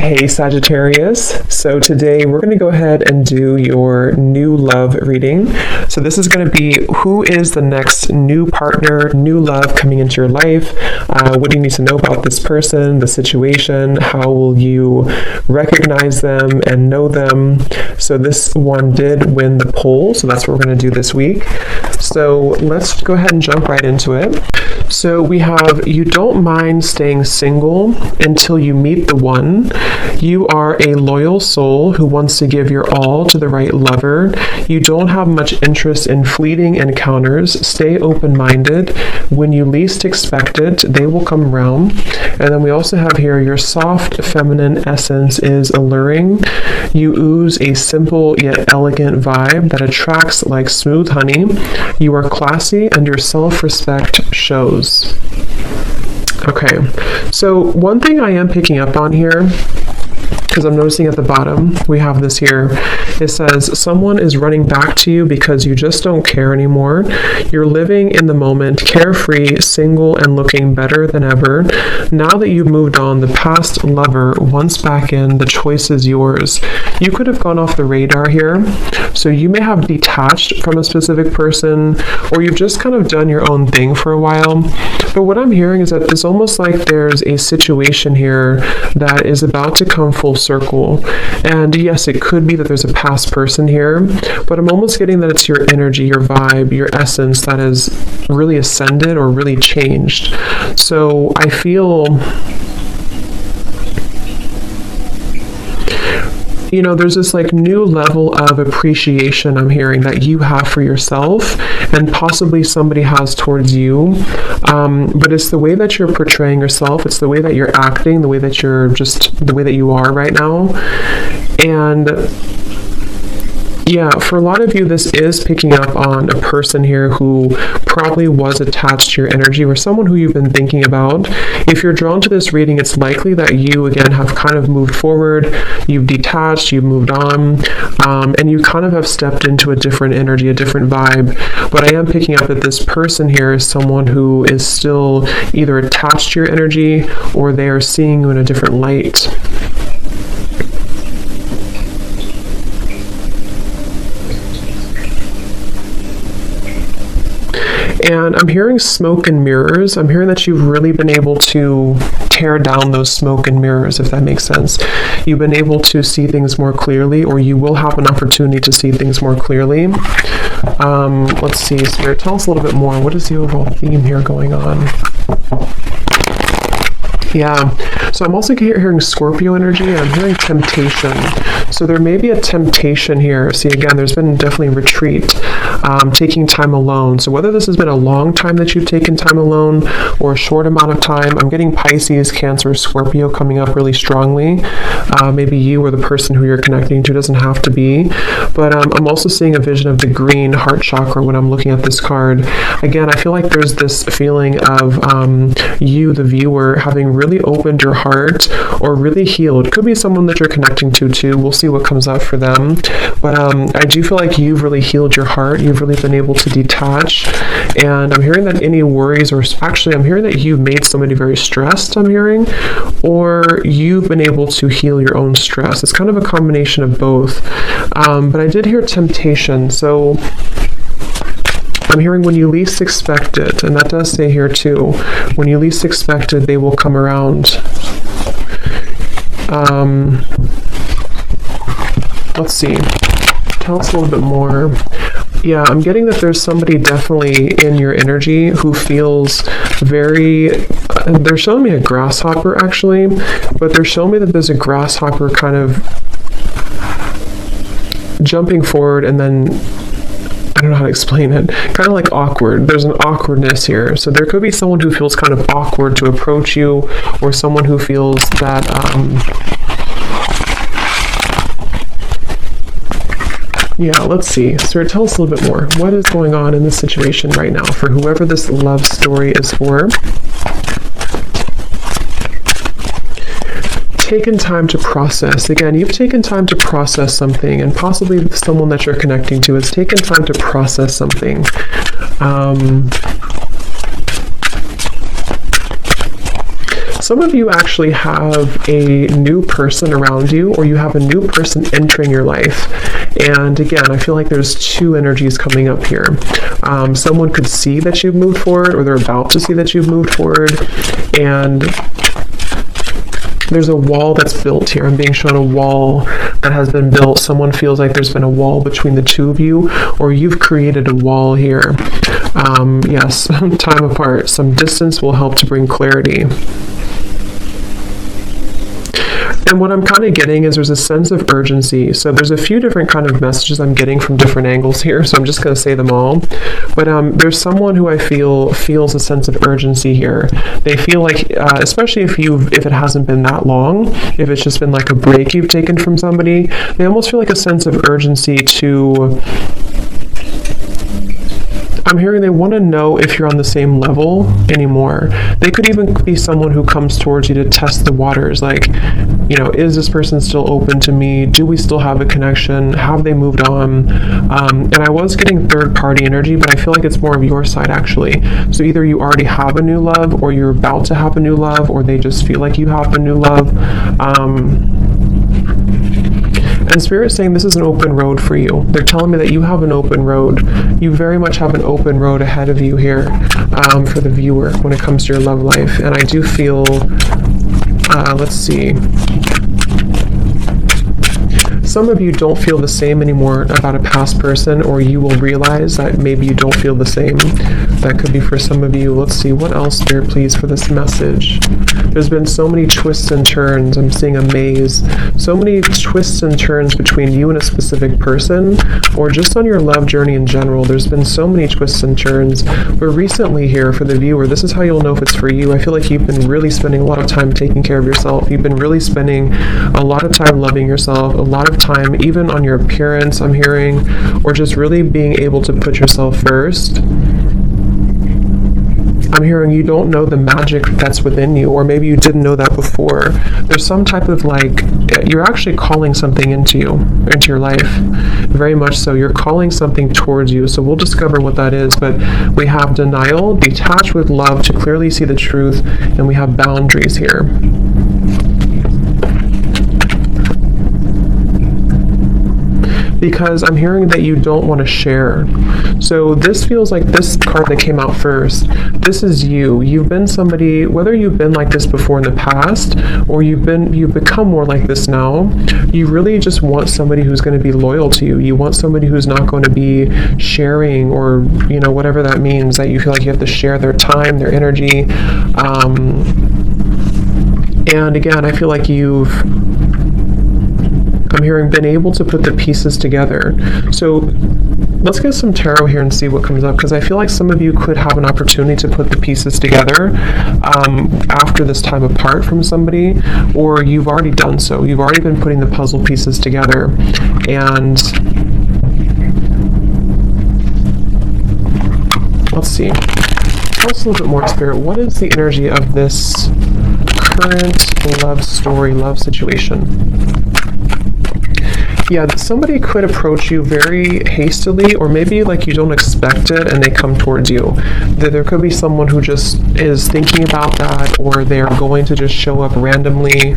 Hey Sagittarius, so today we're going to go ahead and do your new love reading. So this is going to be who is the next new partner, new love coming into your life. What do you need to know about this person, the situation? How will you recognize them and know them? So this one did win the poll, so that's what we're going to do this week. So let's go ahead and jump right into it. So we have, you don't mind staying single until you meet the one. You are a loyal soul who wants to give your all to the right lover. You don't have much interest in fleeting encounters. Stay open-minded. When you least expect it, they will come around. And then we also have here, your soft feminine essence is alluring. You ooze a simple yet elegant vibe that attracts like smooth honey. You are classy and your self-respect shows. Okay, so one thing I am picking up on here, because I'm noticing at the bottom, we have this here. It says, someone is running back to you because you just don't care anymore. You're living in the moment, carefree, single, and looking better than ever. Now that you've moved on, the past lover wants back in, the choice is yours. You could have gone off the radar here. So you may have detached from a specific person, or you've just kind of done your own thing for a while. But what I'm hearing is that it's almost like there's a situation here that is about to come full circle. And yes, it could be that there's a past person here, but I'm almost getting that it's your energy, your vibe, your essence that has really ascended or really changed. So I feel, you know, there's this like new level of appreciation I'm hearing that you have for yourself and possibly somebody has towards you. But it's the way that you're portraying yourself. It's the way that you're acting, the way that you're just, the way that you are right now. And yeah, for a lot of you, this is picking up on a person here who probably was attached to your energy or someone who you've been thinking about. If you're drawn to this reading, it's likely that you, again, have kind of moved forward, you've detached, you've moved on, and you kind of have stepped into a different energy, a different vibe. But I am picking up that this person here is someone who is still either attached to your energy or they are seeing you in a different light. And I'm hearing smoke and mirrors. I'm hearing that you've really been able to tear down those smoke and mirrors, if that makes sense. You've been able to see things more clearly, or you will have an opportunity to see things more clearly. Let's see, Spirit, tell us a little bit more. What is the overall theme here going on? Yeah, so I'm also hearing Scorpio energy, and I'm hearing temptation. So there may be a temptation here. See, again, there's been definitely retreat, taking time alone. So whether this has been a long time that you've taken time alone or a short amount of time, I'm getting Pisces, Cancer, Scorpio coming up really strongly. Maybe you or the person who you're connecting to, doesn't have to be. But I'm also seeing a vision of the green heart chakra when I'm looking at this card. Again, I feel like there's this feeling of you, the viewer, having really opened your heart or really healed. Could be someone that you're connecting to too. We'll see what comes up for them. But I do feel like you've really healed your heart. You've really been able to detach. And I'm hearing that any worries, or actually I'm hearing that you've made somebody very stressed, I'm hearing, or you've been able to heal your own stress. It's kind of a combination of both. But I did hear temptation. So I'm hearing when you least expect it, and that does say here too, when you least expect it, they will come around. Let's see, tell us a little bit more. Yeah, I'm getting that there's somebody definitely in your energy who feels very, they're showing me a grasshopper actually, but they're showing me that there's a grasshopper kind of jumping forward and then, I don't know how to explain it, kind of like awkward. There's an awkwardness here. So there could be someone who feels kind of awkward to approach you, or someone who feels that, yeah, let's see. Sir, tell us a little bit more. What is going on in this situation right now for whoever this love story is for? Taken time to process. Again, you've taken time to process something, and possibly someone that you're connecting to has taken time to process something. Some of you actually have a new person around you, or you have a new person entering your life. And again, I feel like there's two energies coming up here. Someone could see that you've moved forward, or they're about to see that you've moved forward, and there's a wall that's built here. I'm being shown a wall that has been built. Someone feels like there's been a wall between the two of you, or you've created a wall here. Yes, time apart. Some distance will help to bring clarity. And what I'm kind of getting is there's a sense of urgency. So there's a few different kind of messages I'm getting from different angles here, so I'm just going to say them all. But there's someone who I feel feels a sense of urgency here. They feel like, especially if it hasn't been that long, if it's just been like a break you've taken from somebody, they almost feel like a sense of urgency to... I'm hearing they want to know if you're on the same level anymore. They could even be someone who comes towards you to test the waters, like, you know, is this person still open to me? Do we still have a connection? Have they moved on? And I was getting third party energy, but I feel like it's more of your side actually. So either you already have a new love, or you're about to have a new love, or they just feel like you have a new love. And Spirit's saying this is an open road for you. They're telling me that you have an open road. You very much have an open road ahead of you here for the viewer when it comes to your love life. And I do feel, let's see. Some of you don't feel the same anymore about a past person, or you will realize that maybe you don't feel the same. That could be for some of you. Let's see, what else, Spirit, please, for this message? There's been so many twists and turns. I'm seeing a maze. So many twists and turns between you and a specific person, or just on your love journey in general. There's been so many twists and turns. But recently here, for the viewer, this is how you'll know if it's for you. I feel like you've been really spending a lot of time taking care of yourself. You've been really spending a lot of time loving yourself, a lot of time even on your appearance, I'm hearing, or just really being able to put yourself first. I'm hearing you don't know the magic that's within you, or maybe you didn't know that before. There's some type of like, you're actually calling something into your life. Very much so. You're calling something towards you. So we'll discover what that is. But we have denial, detached with love to clearly see the truth, and we have boundaries here. Because I'm hearing that you don't want to share. So this feels like this card that came out first. This is you. You've been somebody, whether you've been like this before in the past, or you've become more like this now, you really just want somebody who's going to be loyal to you. You want somebody who's not going to be sharing, or, you know, whatever that means, that you feel like you have to share their time, their energy. And again, I feel like I'm hearing been able to put the pieces together. So let's get some tarot here and see what comes up, because I feel like some of you could have an opportunity to put the pieces together after this time apart from somebody, or you've already done so. You've already been putting the puzzle pieces together. And let's see. Tell us a little bit more, Spirit. What is the energy of this current love story, love situation? Yeah, somebody could approach you very hastily, or maybe like you don't expect it and they come towards you. There could be someone who just is thinking about that, or they're going to just show up randomly.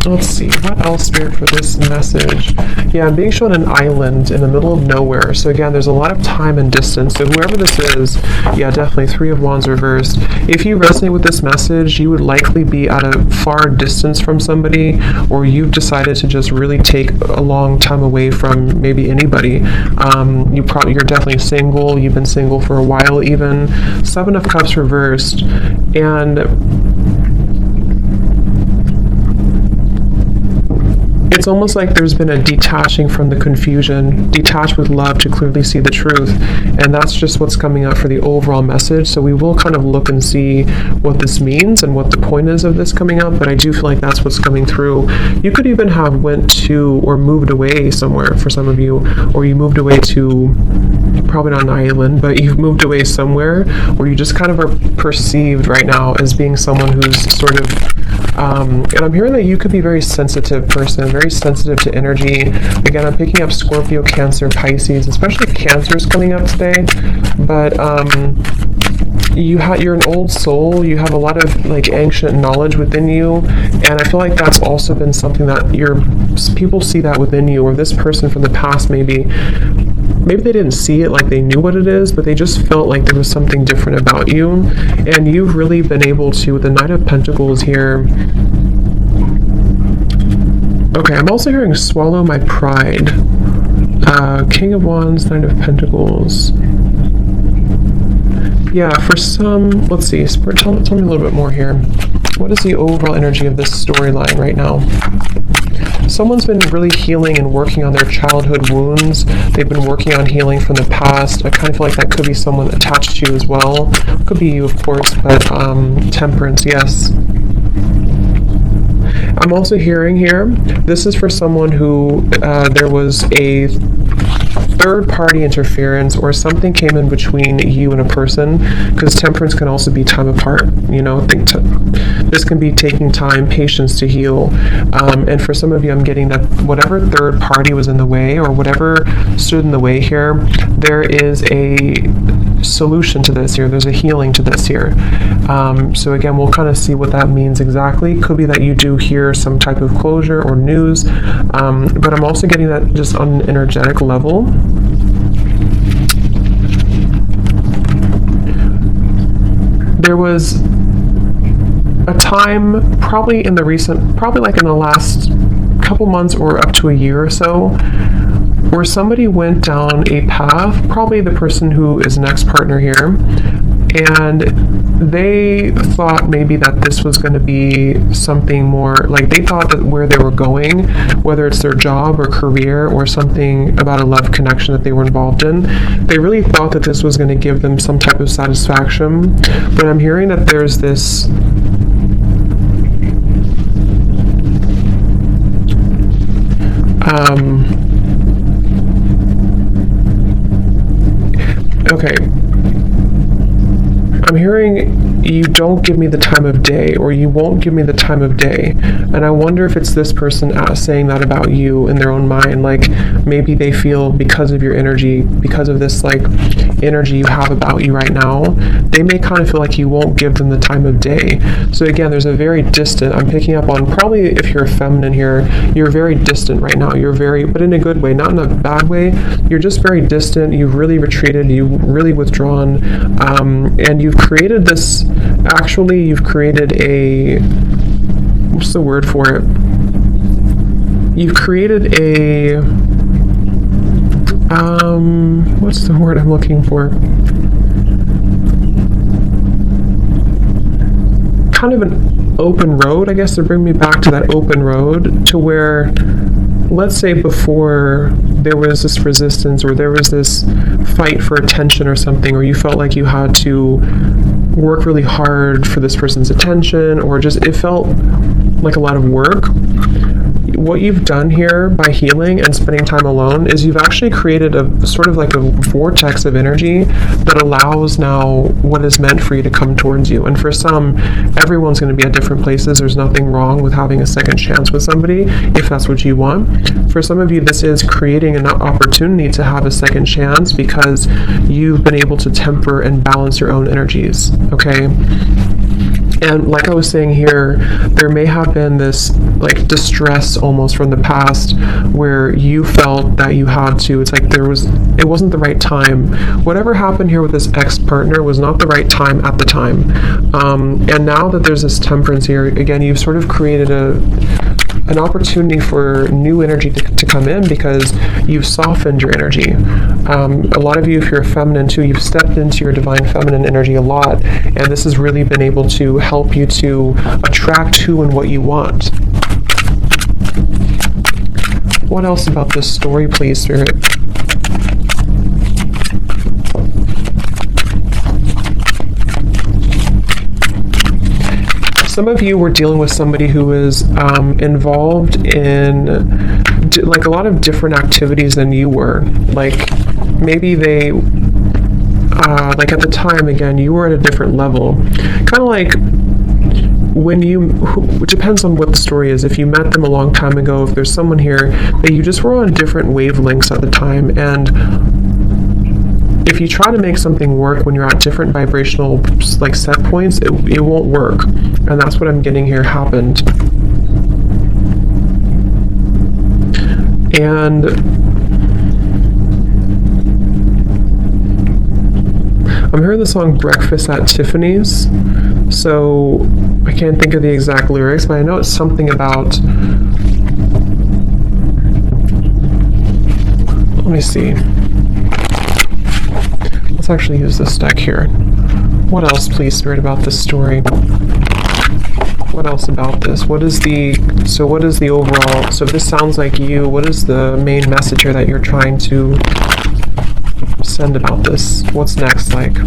Let's see, what else, Spirit, for this message? Yeah, I'm being shown an island in the middle of nowhere. So again, there's a lot of time and distance. So whoever this is, yeah, definitely Three of Wands reversed. If you resonate with this message, you would likely be at a far distance from somebody, or you've decided to just really take a long time away from maybe anybody. You're definitely single. You've been single for a while even. Seven of Cups reversed. And it's almost like there's been a detaching from the confusion, detached with love to clearly see the truth. And that's just what's coming out for the overall message. So we will kind of look and see what this means and what the point is of this coming up. But I do feel like that's what's coming through. You could even have went to or moved away somewhere for some of you, or you moved away to probably not an island, but you've moved away somewhere where you just kind of are perceived right now as being someone who's sort of, and I'm hearing that you could be a very sensitive person, very sensitive to energy. Again, I'm picking up Scorpio, Cancer, Pisces, especially Cancer's coming up today, but you're an old soul. You have a lot of like ancient knowledge within you, and I feel like that's also been something that people see that within you, or this person from the past maybe they didn't see it like they knew what it is, but they just felt like there was something different about you, and you've really been able to, with the Knight of Pentacles here. Okay, I'm also hearing swallow my pride. King of Wands, Knight of Pentacles. Yeah, for some, let's see, Spirit, tell me a little bit more here. What is the overall energy of this storyline right now? Someone's been really healing and working on their childhood wounds. They've been working on healing from the past. I kind of feel like that could be someone attached to you as well. Could be you, of course, but Temperance, yes. I'm also hearing here, this is for someone who there was a third-party interference, or something came in between you and a person, because Temperance can also be time apart, you know. This can be taking time, patience to heal, and for some of you, I'm getting that whatever third party was in the way, or whatever stood in the way here, there is a solution to this here. There's a healing to this here. So again, we'll kind of see what that means exactly. Could be that you do hear some type of closure or news, but I'm also getting that just on an energetic level. There was a time, probably like in the last couple months or up to a year or so, where somebody went down a path, probably the person who is next partner here, and they thought maybe that this was going to be something more, like they thought that where they were going, whether it's their job or career or something about a love connection that they were involved in, they really thought that this was going to give them some type of satisfaction. But I'm hearing that there's this okay, I'm hearing you don't give me the time of day, or you won't give me the time of day. And I wonder if it's this person saying that about you in their own mind. Like maybe they feel because of your energy, because of this like energy you have about you right now, they may kind of feel like you won't give them the time of day. So again, there's a very distant, I'm picking up on, probably if you're a feminine here, you're very distant right now. You're very, but in a good way, not in a bad way. You're just very distant. You've really retreated. You've really withdrawn. And you've created this, actually, you've created a, what's the word for it? You've created a, what's the word I'm looking for? Kind of an open road, I guess, to bring me back to that open road, to where, let's say before there was this resistance, or there was this fight for attention or something, or you felt like you had to work really hard for this person's attention, or just it felt like a lot of work. What you've done here by healing and spending time alone is you've actually created a sort of like a vortex of energy that allows now what is meant for you to come towards you. And for some, everyone's going to be at different places. There's nothing wrong with having a second chance with somebody if that's what you want. For some of you, this is creating an opportunity to have a second chance because you've been able to temper and balance your own energies, okay? And like I was saying here, there may have been this like distress almost from the past where you felt that you had to, it's like it wasn't the right time. Whatever happened here with this ex-partner was not the right time at the time. And now that there's this temperance here, again, you've sort of created an opportunity for new energy to come in because you've softened your energy. A lot of you, if you're feminine too, you've stepped into your divine feminine energy a lot, and this has really been able to help you to attract who and what you want. What else about this story, please, Spirit? Some of you were dealing with somebody who was involved in like a lot of different activities than you were. Like maybe they, like at the time, again, you were at a different level. Kind of like when it depends on what the story is. If you met them a long time ago, if there's someone here that you just were on different wavelengths at the time, and if you try to make something work when you're at different vibrational like set points, it won't work. And that's what I'm getting here happened. And I'm hearing the song Breakfast at Tiffany's. So I can't think of the exact lyrics, but I know it's something about, let me see. Let's actually use this deck here. What else, please, Spirit, about this story? What else about this? What is the overall, so if this sounds like you, what is the main message here that you're trying to send about this? What's next like?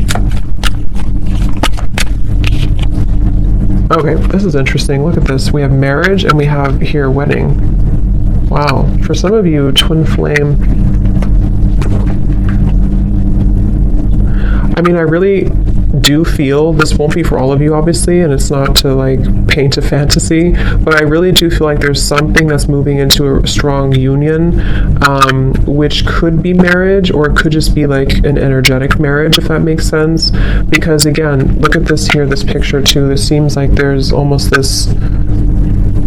Okay, this is interesting. Look at this. We have marriage and we have here wedding. Wow. For some of you, twin flame. I mean, I really do feel, this won't be for all of you obviously, and it's not to like paint a fantasy, but I really do feel like there's something that's moving into a strong union, which could be marriage, or it could just be like an energetic marriage, if that makes sense. Because again, look at this here, this picture too. It seems like there's almost this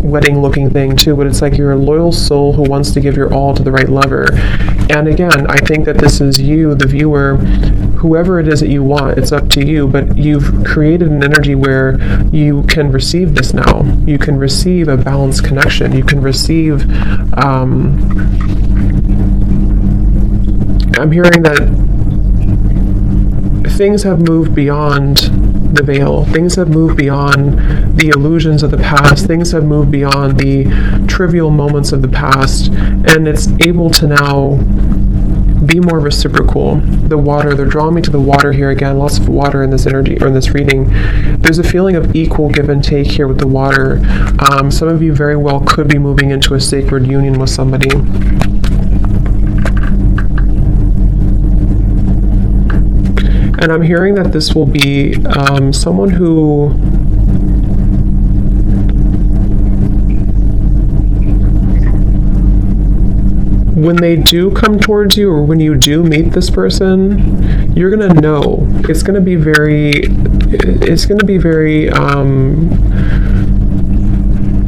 wedding looking thing too, but it's like you're a loyal soul who wants to give your all to the right lover. And again, I think that this is you, the viewer, whoever it is that you want, it's up to you, but you've created an energy where you can receive this now. You can receive a balanced connection. You can receive, I'm hearing that things have moved beyond the veil. Things have moved beyond the illusions of the past. Things have moved beyond the trivial moments of the past, and it's able to now be more reciprocal. The water, they're drawing me to the water here again, lots of water in this energy, or in this reading. There's a feeling of equal give and take here with the water. Some of you very well could be moving into a sacred union with somebody. And I'm hearing that this will be someone who when they do come towards you, or when you do meet this person, you're gonna know. It's gonna be very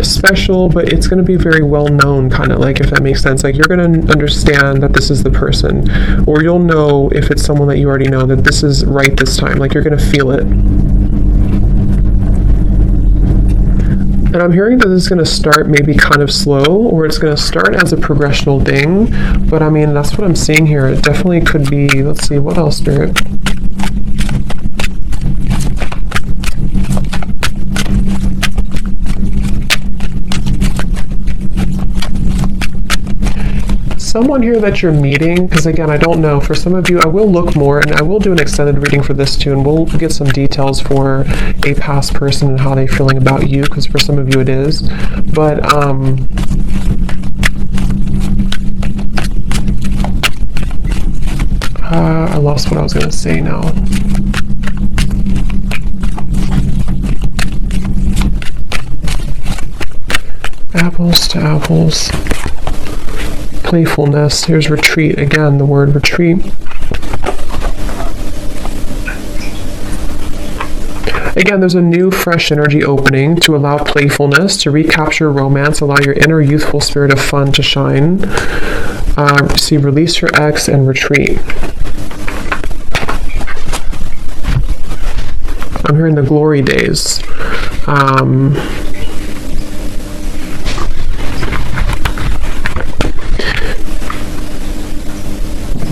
special, but it's going to be very well known, kind of like, if that makes sense. Like, you're going to understand that this is the person, or you'll know if it's someone that you already know that this is right this time. Like, you're going to feel it. And I'm hearing that this is going to start maybe kind of slow, or it's going to start as a progressional thing. But I mean, that's what I'm seeing here. It definitely could be, let's see, what else, Spirit? Someone here that you're meeting, because again, I don't know, for some of you, I will look more, and I will do an extended reading for this too, and we'll get some details for a past person and how they're feeling about you, because for some of you it is. But I lost what I was going to say now. Apples to apples. Playfulness. Here's retreat again, the word retreat. Again, there's a new fresh energy opening to allow playfulness, to recapture romance, allow your inner youthful spirit of fun to shine. See, release your ex and retreat. I'm hearing the glory days.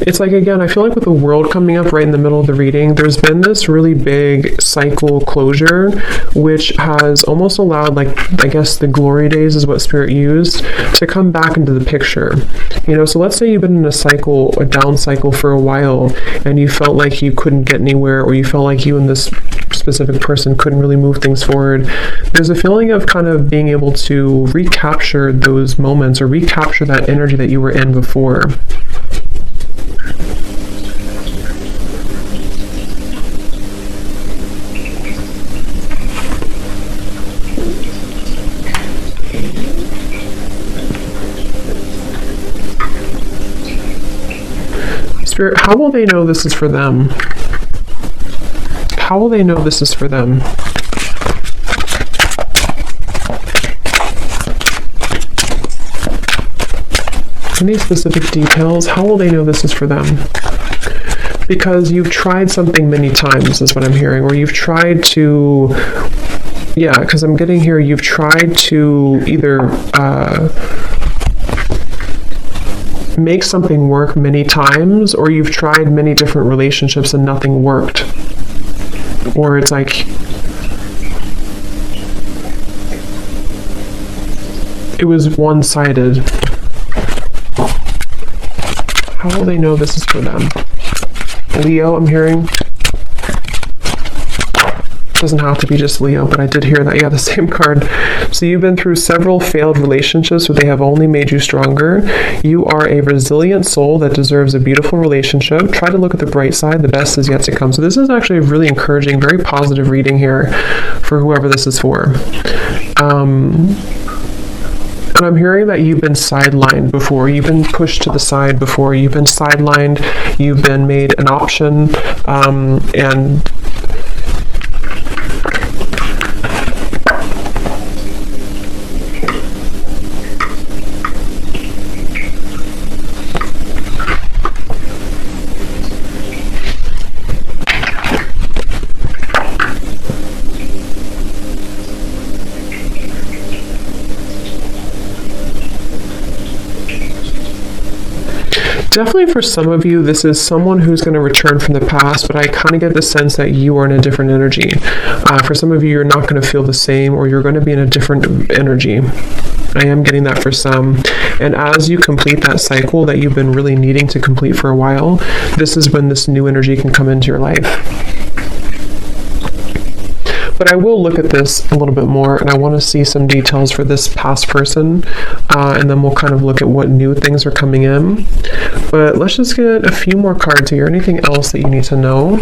It's like, again, I feel like with the world coming up right in the middle of the reading, there's been this really big cycle closure, which has almost allowed, like, I guess the glory days is what Spirit used, to come back into the picture. You know, so let's say you've been in a cycle, a down cycle for a while, and you felt like you couldn't get anywhere, or you felt like you and this specific person couldn't really move things forward. There's a feeling of kind of being able to recapture those moments, or recapture that energy that you were in before. Spirit, how will they know this is for them? How will they know this is for them? Any specific details? How will they know this is for them? Because you've tried something many times, is what I'm hearing, or you've tried to, yeah, because I'm getting here, you've tried to either make something work many times, or you've tried many different relationships and nothing worked. Or it's like, it was one-sided. How will they know this is for them? Leo, I'm hearing. Doesn't have to be just Leo, but I did hear that. Yeah, the same card. So you've been through several failed relationships, but they have only made you stronger. You are a resilient soul that deserves a beautiful relationship. Try to look at the bright side. The best is yet to come. So this is actually a really encouraging, very positive reading here for whoever this is for. And I'm hearing that you've been sidelined before. You've been pushed to the side before. You've been sidelined. You've been made an option. And definitely for some of you, this is someone who's going to return from the past, but I kind of get the sense that you are in a different energy. For some of you, you're not going to feel the same, or you're going to be in a different energy. I am getting that for some. And as you complete that cycle that you've been really needing to complete for a while, this is when this new energy can come into your life. But I will look at this a little bit more, and I want to see some details for this past person, and then we'll kind of look at what new things are coming in. But let's just get a few more cards here. Anything else that you need to know?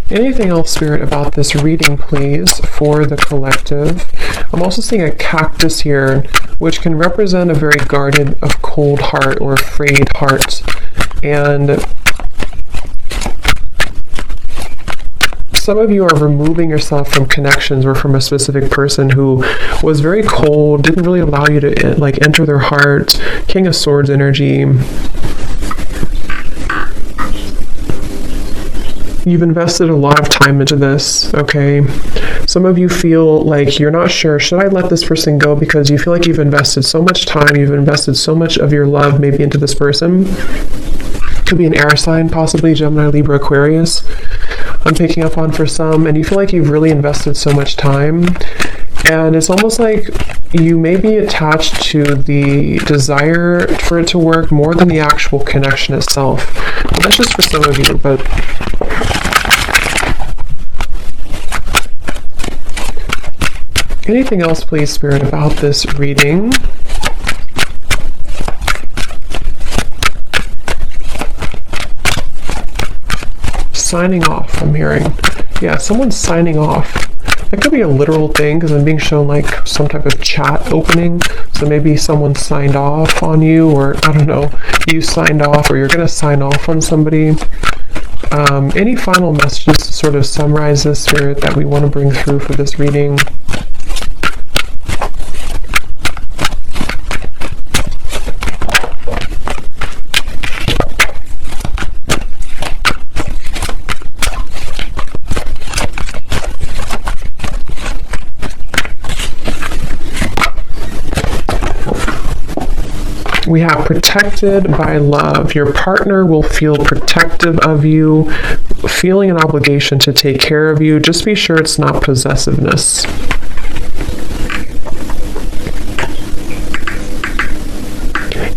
Anything else, Spirit, about this reading, please, for the collective? I'm also seeing a cactus here, which can represent a very guarded, a cold heart or afraid heart. And some of you are removing yourself from connections or from a specific person who was very cold, didn't really allow you to like enter their heart. King of Swords energy. You've invested a lot of time into this, okay? Some of you feel like you're not sure, should I let this person go? Because you feel like you've invested so much time, you've invested so much of your love maybe into this person. Could be an air sign, possibly Gemini, Libra, Aquarius. I'm picking up on for some, and you feel like you've really invested so much time. And it's almost like you may be attached to the desire for it to work more than the actual connection itself. But that's just for some of you, but anything else, please, Spirit, about this reading? Signing off, I'm hearing. Yeah, someone's signing off. That could be a literal thing, because I'm being shown like some type of chat opening. So maybe someone signed off on you, or I don't know, you signed off, or you're going to sign off on somebody. Any final messages to sort of summarize this, Spirit, that we want to bring through for this reading? We have protected by love. Your partner will feel protective of you, feeling an obligation to take care of you. Just be sure it's not possessiveness.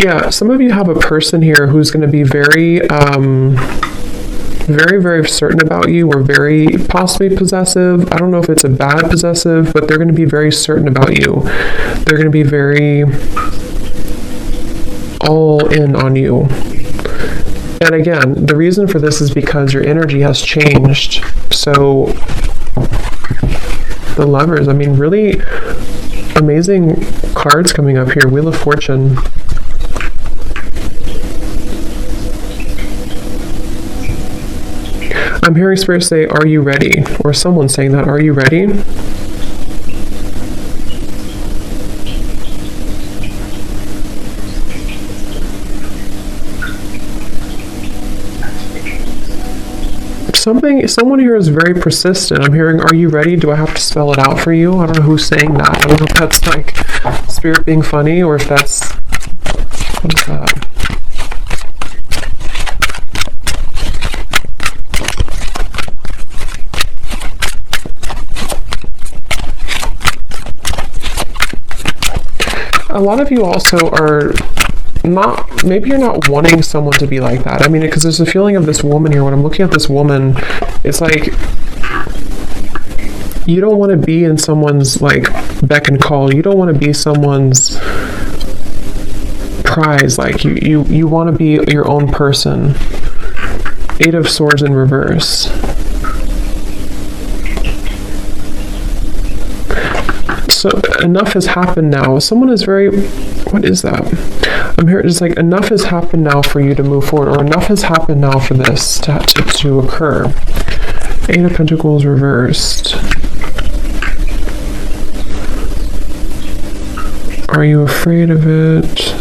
Yeah, some of you have a person here who's going to be very, very certain about you, or very possibly possessive. I don't know if it's a bad possessive, but they're going to be very certain about you. They're going to be very all in on you. And again, the reason for this is because your energy has changed. So The Lovers. I mean, really amazing cards coming up here. Wheel of Fortune. I'm hearing Spirit say, are you ready? Or someone saying that, are you ready? Someone here is very persistent. I'm hearing, are you ready? Do I have to spell it out for you? I don't know who's saying that. I don't know if that's like Spirit being funny or if that's, what is that? A lot of you also are not, maybe you're not wanting someone to be like that. I mean, because there's a feeling of this woman here. When I'm looking at this woman, it's like you don't want to be in someone's like beck and call. You don't want to be someone's prize. Like you want to be your own person. 8 of Swords in reverse. So enough has happened now. Someone is very, what is that? I'm here, it's like enough has happened now for you to move forward, or enough has happened now for this to occur. 8 of Pentacles reversed. Are you afraid of it?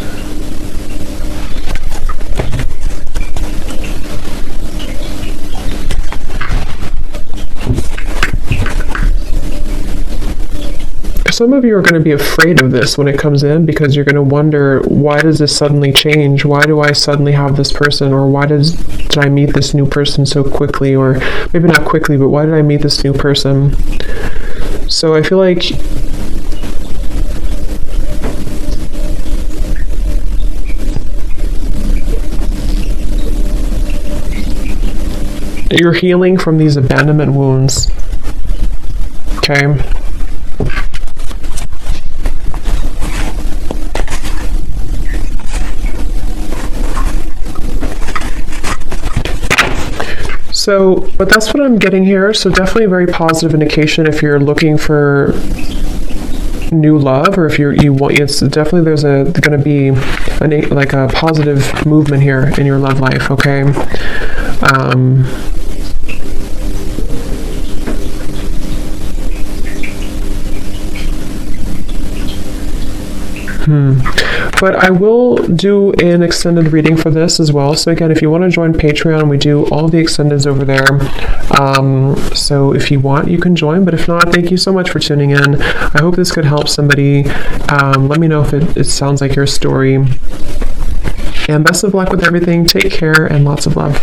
Some of you are going to be afraid of this when it comes in, because you're going to wonder, why does this suddenly change? Why do I suddenly have this person? Or why did I meet this new person so quickly? Or maybe not quickly, but why did I meet this new person? So I feel like you're healing from these abandonment wounds. Okay. So, but that's what I'm getting here. So definitely a very positive indication if you're looking for new love, or if you want, it's definitely there's going to be like a positive movement here in your love life. Okay. But I will do an extended reading for this as well. So again, if you want to join Patreon, we do all the extendeds over there. So if you want, you can join. But if not, thank you so much for tuning in. I hope this could help somebody. Let me know if it sounds like your story. And best of luck with everything. Take care and lots of love.